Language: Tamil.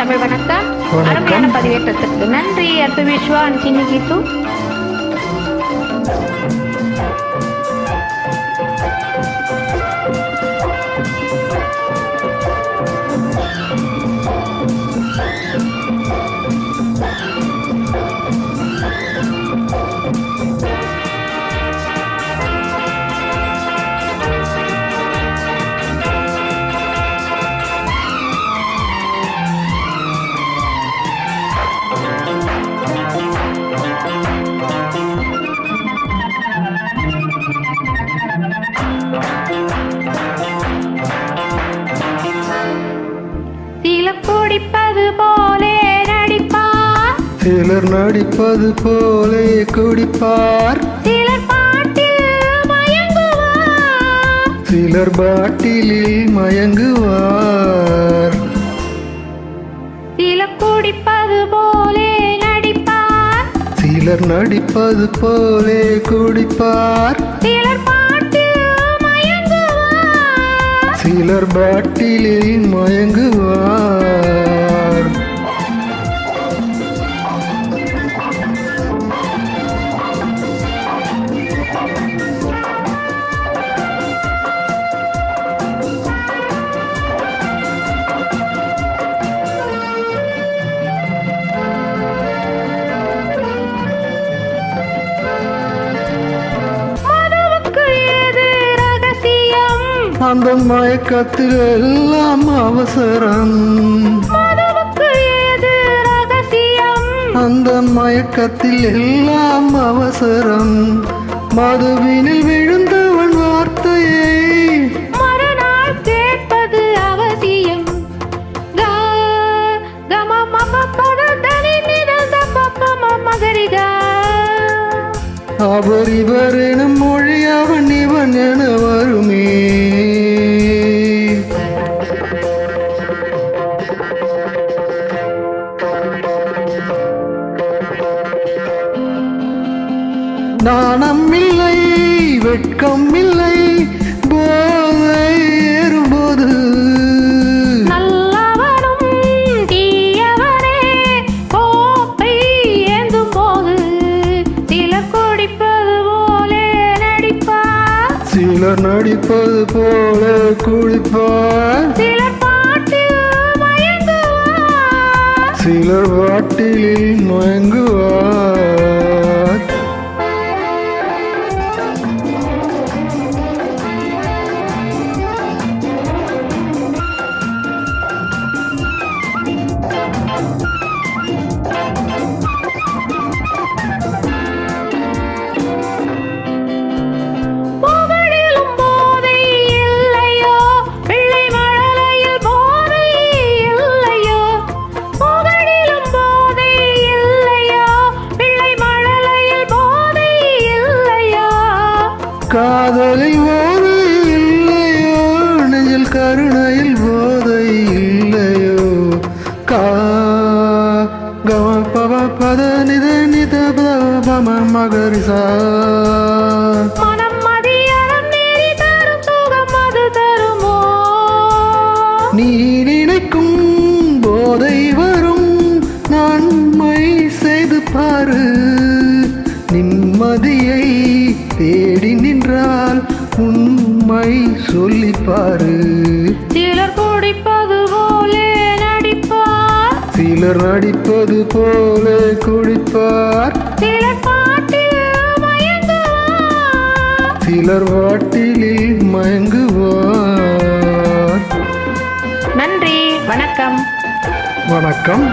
தமிழ் வணக்கம். அருமையான பதிவேற்றத்திற்கு நன்றி. அற்பு விஸ்வா சின்னி கீத்து. சிலர் நடிப்பது போலே குடிப்பார், சிலர் பாட்டில் மயங்குவார், சிலர் பாட்டிலில் மயங்குவார். சிலர் குடிப்பது போலே நடிப்பார், சிலர் நடிப்பது போலே குடிப்பார், சிலர் பாட்டில் மயங்குவார், சிலர் பாட்டிலில் மயங்குவார். அந்த மயக்கத்தில் எல்லாம் அவசரம், அந்த மயக்கத்தில் எல்லாம் அவசரம். மதுவினில் விழுந்தவன் வார்த்தையை மறுநாள் கேட்பது அவசியம். அவர் இவர் எனும் மொழி அவன் இவன் என வருமே. நாணம் இல்லை, வெட்கம் இல்லை, போதை ஏறும்போது நல்லவனும் தீயவனே கோப்பை ஏந்தும் போது சிலர் குடிப்பது போலே நடிப்பார், சிலர் நடிப்பது போல குடிப்பார், சிலர் பாட்டில் மயங்குவார், சிலர் பாட்டிலில் மயங்குவார். காதலில் போதை இல்லையோ, நெஞ்சில் கருணையில் போதை இல்லையோ. பத நித நித மகரிசா மனம் மதியாரம் நீரி தரும் சுகம் அது தருமோ. நீ நினைக்கும் போதை வரும், நன்மை செய்து பாரு. நிம்மதியை தேடி நின்றால் உண்மை சொல்லிப்பாரு. சிலர் குடிப்பது போலே நடிப்பார், சிலர் நடிப்பது போலே குடிப்பார், சிலர் பாட்டில் மயங்குவார், சிலர் வாட்டிலில் மயங்குவார். நன்றி. வணக்கம். வணக்கம்.